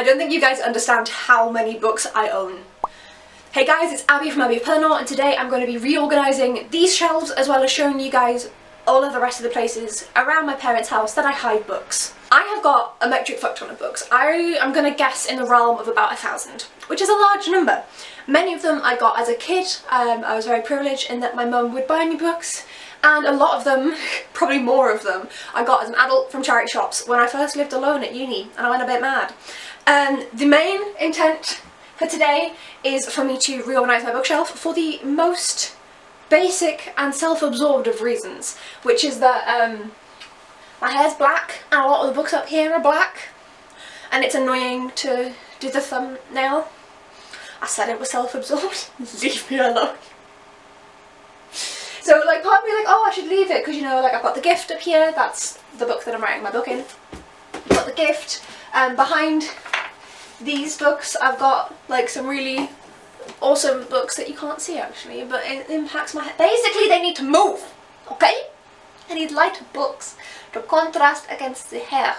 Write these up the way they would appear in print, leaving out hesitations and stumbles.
I don't think you guys understand how many books I own. Hey guys, it's Abby from Abby of Pellinor, and today I'm going to be reorganising these shelves as well as showing you guys all of the rest of the places around my parents' house that I hide books. I have got a metric fuck ton of books. I am going to guess in the realm of about 1,000, which is a large number. Many of them I got as a kid. I was very privileged in that my mum would buy me books, and a lot of them, probably more of them, I got as an adult from charity shops when I first lived alone at uni and I went a bit mad. The main intent for today is for me to reorganise my bookshelf for the most basic and self-absorbed of reasons, which is that my hair's black and a lot of the books up here are black and it's annoying to do the thumbnail. I said it was self-absorbed. Leave me alone. So like part of me like, oh, I should leave it because, you know, like I've got The Gift up here. That's the book that I'm writing my book in. I've got The Gift. Behind these books I've got like some really awesome books that you can't see actually, but it impacts my hair. Basically they need to move, okay? I need lighter books to contrast against the hair.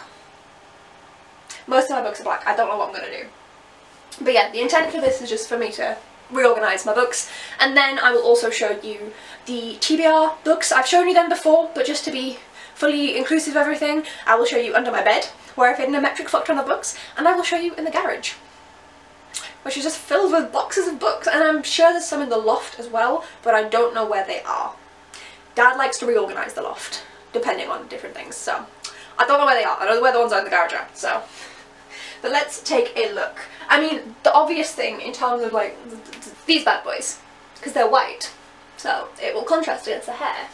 Most of my books are black. I don't know what I'm going to do. But yeah, the intent for this is just for me to reorganise my books, and then I will also show you the TBR books. I've shown you them before, but just to be fully inclusive of everything, I will show you under my bed, where I've hidden a metric fuck ton of books, and I will show you in the garage, which is just filled with boxes of books, and I'm sure there's some in the loft as well, but I don't know where they are. Dad likes to reorganise the loft, depending on different things, so I don't know where they are. I know where the ones are in the garage are, so. But let's take a look. I mean, the obvious thing in terms of like these bad boys, because they're white, so it will contrast against the hair.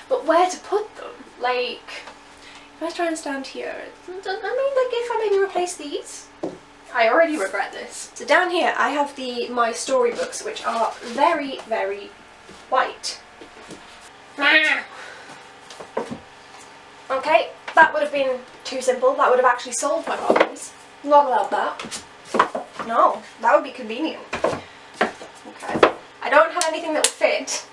But where to put them? Like, if I try and stand here, I mean, like if I maybe replace these, I already regret this. So down here I have my storybooks, which are very, very white. Okay, that would have been too simple. That would have actually solved my problems. Not allowed that. No, that would be convenient. Okay. I don't have anything that will fit.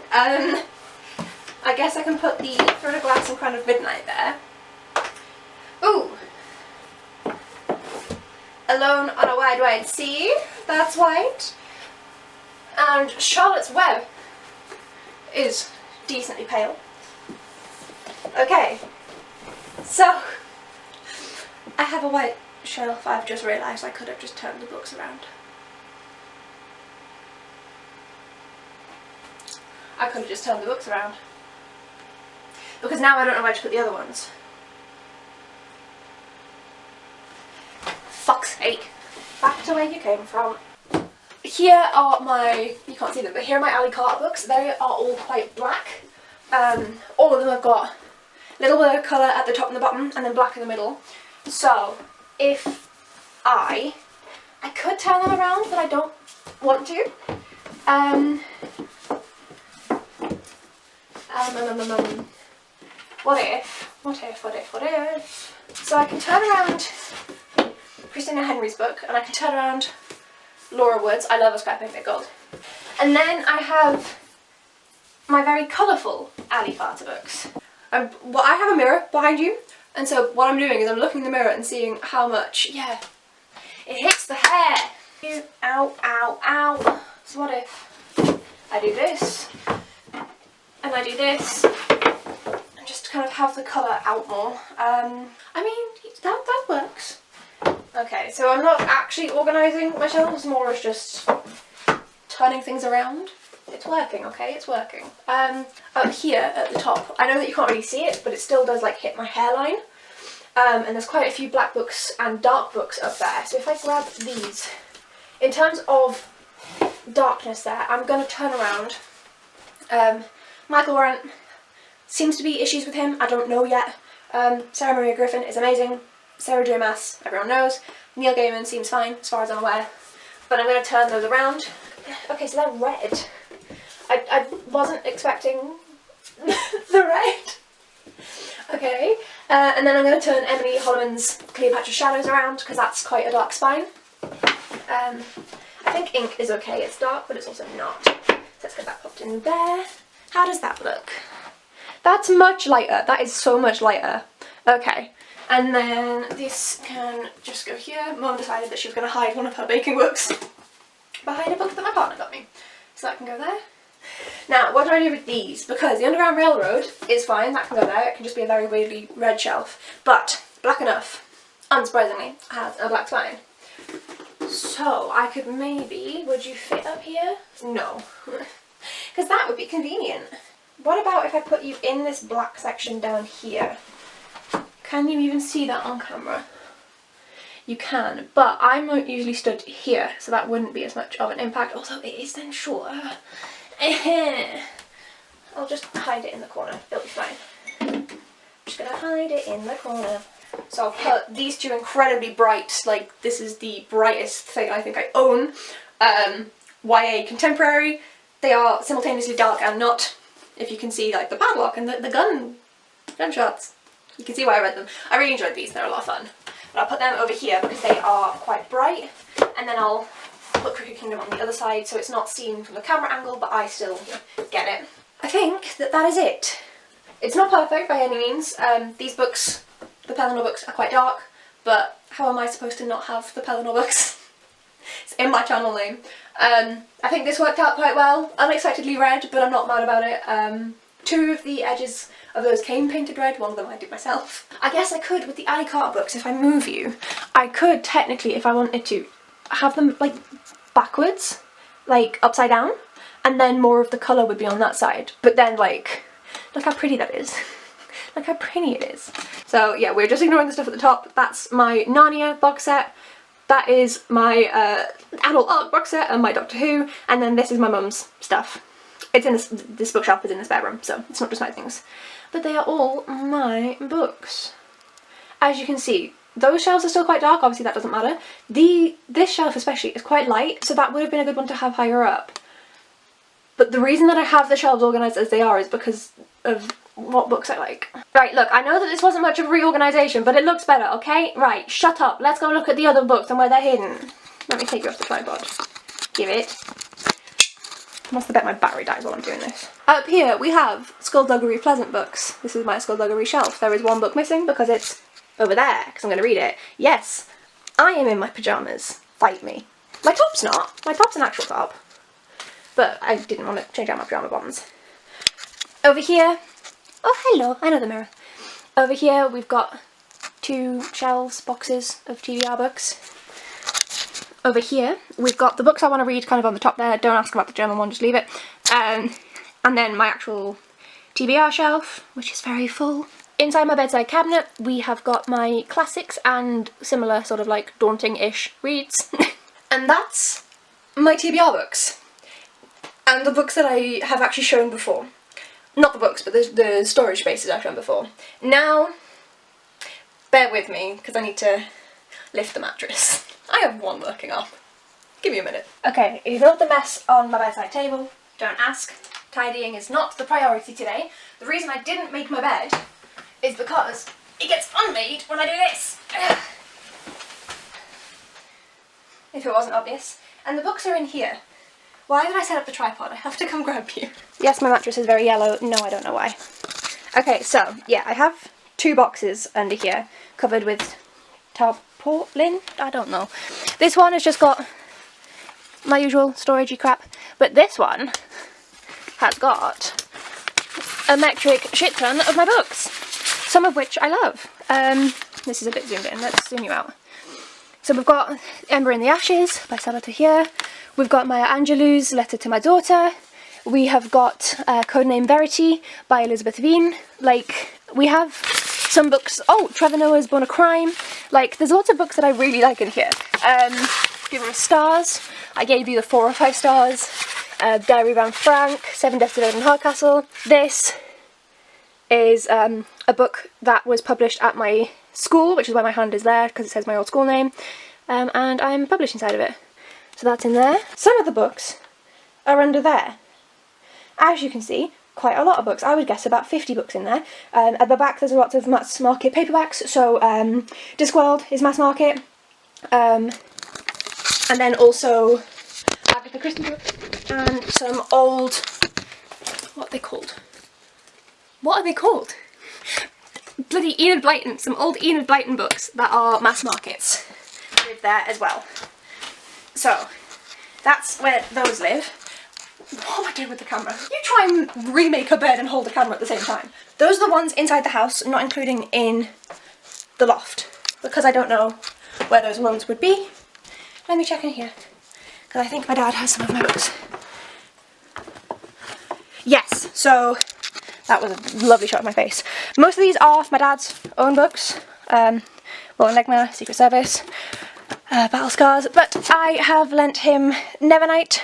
I guess I can put the Throne of Glass and Crown of Midnight there. Ooh! Alone on a Wide, Wide Sea. That's white. And Charlotte's Web is decently pale. Okay. So, I have a white shelf. I've just realised I could have just turned the books around. I could have just turned the books around. Because now I don't know where to put the other ones. Fuck's sake. Back to where you came from. Here are my, you can't see them, but here are my Ali Carter books. They are all quite black. All of them have got a little bit of colour at the top and the bottom, and then black in the middle. So, if I could turn them around, but I don't want to. What if? So I can turn around Christina Henry's book, and I can turn around Laura Wood's I Love a Scrap Picnic Gold. And then I have my very colourful Ali Carter books. Well, I have a mirror behind you, and so what I'm doing is I'm looking in the mirror and seeing how much, yeah, it hits the hair. Ow, ow, ow. So what if I do this, and I do this, and just kind of have the colour out more. I mean, that works. Okay, so I'm not actually organising my shelves, more as just turning things around. It's working, okay, it's working. Up here at the top, I know that you can't really see it, but it still does like hit my hairline. And there's quite a few black books and dark books up there. So if I grab these, in terms of darkness there, I'm going to turn around. Michael Warrant, seems to be issues with him, I don't know yet. Sarah Maria Griffin is amazing. Sarah J. Maas, everyone knows. Neil Gaiman seems fine, as far as I'm aware. But I'm going to turn those around. Okay, so they're red. I wasn't expecting the red. Okay, and then I'm going to turn Emily Holloman's Cleopatra Shadows around, because that's quite a dark spine. I think ink is okay, it's dark, but it's also not. So let's get that popped in there. How does that look? That's much lighter. That is so much lighter. Okay, And then this can just go here. Mum decided that she was going to hide one of her baking books behind a book that my partner got me. So that can go there. Now, what do I do with these? Because the Underground Railroad is fine, that can go there. It can just be a very weirdly red shelf. But Black Enough, unsurprisingly, has a black spine. So I could maybe, would you fit up here? No. Because that would be convenient. What about if I put you in this black section down here? Can you even see that on camera? You can, but I'm not usually stood here, so that wouldn't be as much of an impact, although it is then shorter. I'll just hide it in the corner, it'll be fine. I'm just gonna hide it in the corner. So I'll put these two incredibly bright, like this is the brightest thing I think I own, YA Contemporary. They are simultaneously dark and not, if you can see like the padlock and the gunshots. You can see why I read them. I really enjoyed these, they're a lot of fun. But I'll put them over here because they are quite bright, and then I'll put Crooked Kingdom on the other side so it's not seen from the camera angle, but I still get it. I think that that is it. It's not perfect by any means. These books, the Pellinor books, are quite dark, but how am I supposed to not have the Pellinor books? It's in my channel name. I think this worked out quite well. Unexpectedly red, but I'm not mad about it. Two of the edges of those came painted red, one of them I did myself. I guess I could, with the Ali Carter books, if I move you, I could technically, if I wanted to, have them like backwards, like upside down, and then more of the colour would be on that side. But then like, look how pretty that is. Look how pretty it is. So yeah, we're just ignoring the stuff at the top. That's my Narnia box set. That is my adult art box set and my Doctor Who, and then this is my mum's stuff. It's in this bookshelf is in the spare room, so it's not just my things. But they are all my books. As you can see, those shelves are still quite dark, obviously that doesn't matter. This shelf especially is quite light, so that would have been a good one to have higher up. But the reason that I have the shelves organised as they are is because of what books I like. Right, look, I know that this wasn't much of a reorganisation, but it looks better, okay? Right, shut up. Let's go look at the other books and where they're hidden. Let me take you off the tripod. Give it. Must have bet my battery dies while I'm doing this. Up here we have Skullduggery Pleasant books. This is my Skullduggery shelf. There is one book missing because it's over there, because I'm going to read it. Yes, I am in my pyjamas. Fight me. My top's not. My top's an actual top. But I didn't want to change out my pyjama bottoms. Over here, oh hello, I know the mirror. Over here we've got two shelves, boxes of TBR books. Over here we've got the books I want to read kind of on the top there. Don't ask about the German one, just leave it. And then my actual TBR shelf, which is very full. Inside my bedside cabinet we have got my classics and similar sort of like daunting-ish reads. And that's my TBR books. And the books that I have actually shown before. Not the books, but the storage spaces I've shown before. Now, bear with me, because I need to lift the mattress. I have one working up. Give me a minute. Okay, ignore the mess on my bedside table. Don't ask. Tidying is not the priority today. The reason I didn't make my bed is because it gets unmade when I do this. If it wasn't obvious. And the books are in here. Why did I set up the tripod? I have to come grab you. Yes, my mattress is very yellow. No, I don't know why. Okay, so, yeah, I have two boxes under here covered with tarpaulin? I don't know. This one has just got my usual storagey crap, but this one has got a metric shit ton of my books, some of which I love. This is a bit zoomed in, let's zoom you out. So we've got Ember in the Ashes by Sabata here. We've got Maya Angelou's Letter to My Daughter. We have got Codename Verity by Elizabeth Veen. Like, we have some books. Oh, Trevor Noah's Born a Crime. Like, there's lots of books that I really like in here. Give them stars. I gave you the 4 or 5 stars. Diary of Anne Frank, 7 Deaths of Evelyn Hardcastle. This is a book that was published at my school, which is why my hand is there, because it says my old school name. And I'm published inside of it. So that's in there. Some of the books are under there. As you can see, quite a lot of books. I would guess about 50 books in there. At the back there's a lot of mass market paperbacks, so Discworld is mass market. And then also Agatha Christie books and some old... what are they called? What are they called? bloody Enid Blyton, some old Enid Blyton books that are mass markets live there as well. So that's where those live. What am I doing with the camera? You try and remake a bed and hold the camera at the same time. Those are the ones inside the house, not including in the loft, because I don't know where those ones would be. Let me check in here, because I think my dad has some of my books. Yes, so that was a lovely shot of my face. Most of these are my dad's own books. War and Enigma, Secret Service, Battle Scars, but I have lent him Nevernight,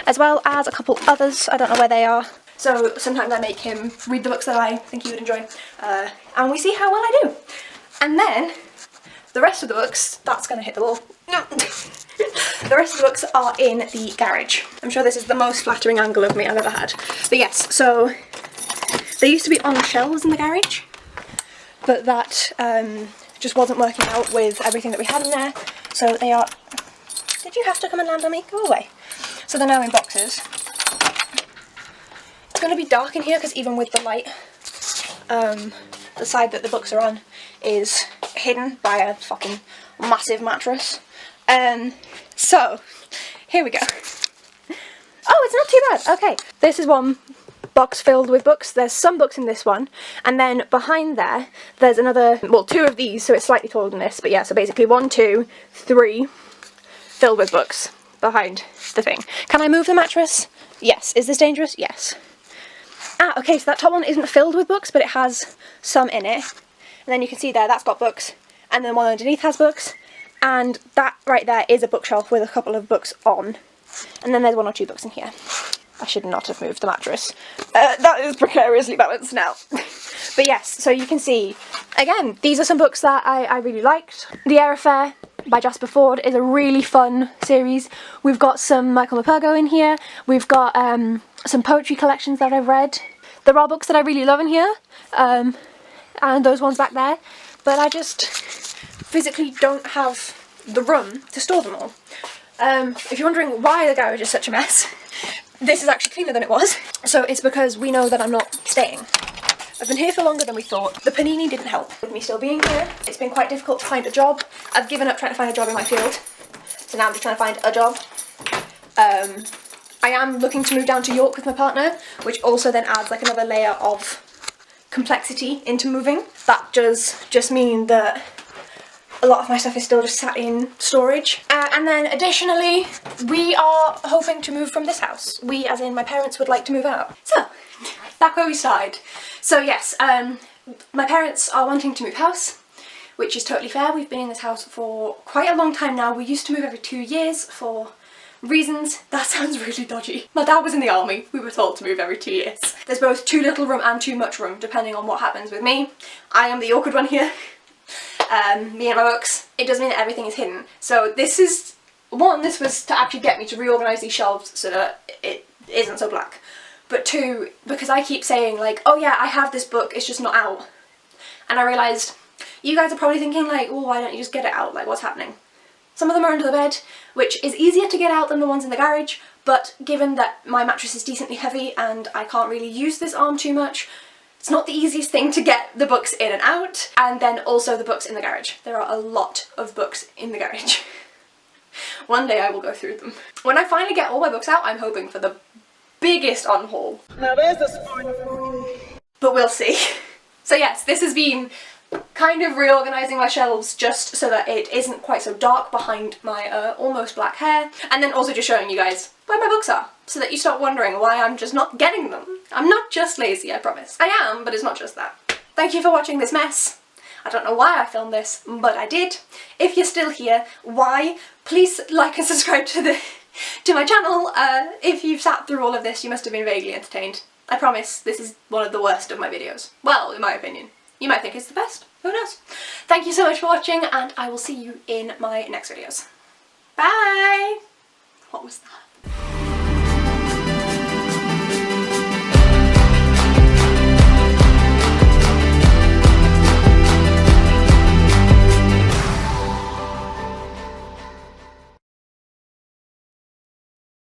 as well as a couple others. I don't know where they are. So sometimes I make him read the books that I think he would enjoy, and we see how well I do. And then the rest of the books, that's going to hit the wall. No. The rest of the books are in the garage. I'm sure this is the most flattering angle of me I've ever had. But yes, so they used to be on shelves in the garage, but that just wasn't working out with everything that we had in there. So they are... Did you have to come and land on me? Go away. So they're now in boxes. It's going to be dark in here because even with the light, the side that the books are on is hidden by a fucking massive mattress. So here we go. Oh, it's not too bad. Okay, this is one box filled with books. There's some books in this one, and then behind there there's another, well, two of these, so it's slightly taller than this, but yeah, so basically 1, 2, 3 filled with books behind the thing. Can I move the mattress? Yes. Is this dangerous? Yes. Ah, okay, so that top one isn't filled with books, but it has some in it. And then you can see there, that's got books, and then one underneath has books, and that right there is a bookshelf with a couple of books on. And then there's 1 or 2 books in here. I should not have moved the mattress. That is precariously balanced now. But yes, so you can see, again, these are some books that I really liked. The Air Affair by Jasper Fforde is a really fun series. We've got some Michael Morpurgo in here. We've got some poetry collections that I've read. There are books that I really love in here, and those ones back there, but I just physically don't have the room to store them all. If you're wondering why the garage is such a mess, this is actually cleaner than it was. So it's because we know that I'm not staying. I've been here for longer than we thought. The panini didn't help with me still being here. It's been quite difficult to find a job. I've given up trying to find a job in my field, so now I'm just trying to find a job. I am looking to move down to York with my partner, which also then adds like another layer of complexity into moving. That does just mean that a lot of my stuff is still just sat in storage. And then additionally, we are hoping to move from this house. We, as in my parents, would like to move out. So, back where we started. So yes, my parents are wanting to move house, which is totally fair. We've been in this house for quite a long time now. We used to move every 2 years for reasons. That sounds really dodgy. My dad was in the army. We were told to move every 2 years. There's both too little room and too much room, depending on what happens with me. I am the awkward one here. Me and my books. It does mean that everything is hidden. So this is, one, this was to actually get me to reorganise these shelves so that it isn't so black. But 2, because I keep saying like, oh yeah, I have this book, it's just not out. And I realised, you guys are probably thinking like, oh, why don't you just get it out, like what's happening? Some of them are under the bed, which is easier to get out than the ones in the garage, but given that my mattress is decently heavy and I can't really use this arm too much, it's not the easiest thing to get the books in and out, and then also the books in the garage. There are a lot of books in the garage. One day I will go through them. When I finally get all my books out, I'm hoping for the biggest unhaul. Now there's the spoiler for you. But we'll see. So yes, this has been kind of reorganising my shelves just so that it isn't quite so dark behind my almost black hair, and then also just showing you guys where my books are, so that you stop wondering why I'm just not getting them. I'm not just lazy, I promise. I am, but it's not just that. Thank you for watching this mess. I don't know why I filmed this, but I did. If you're still here, why? Please like and subscribe to my channel. If you've sat through all of this, you must have been vaguely entertained. I promise this is one of the worst of my videos. Well, in my opinion. You might think it's the best. Who knows? Thank you so much for watching, and I will see you in my next videos. Bye! What was that?